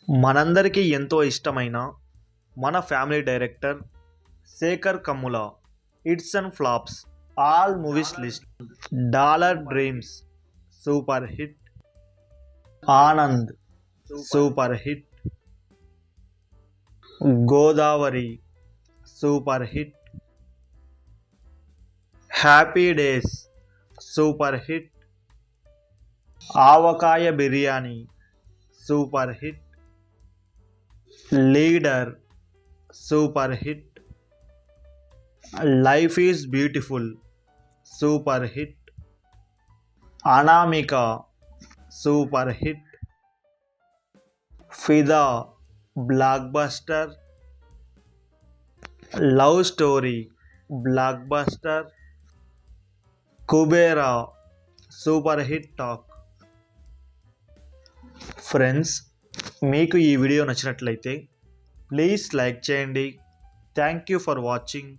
మనందరికీ ఎంతో ఇష్టమైన మన family director Shekhar Kammula hits and flops all movies list. Dollar dreams super hit, Anand super hit, Godavari super hit, happy days super hit, Avakaya biryani super hit, leader super hit, life is beautiful super hit, Anamika super hit, Fidaa blockbuster, love story blockbuster, Kubera super hit talk. Friends, మీకు ఈ video నచ్చినట్లయితే please like చేయండి. Thank you for watching.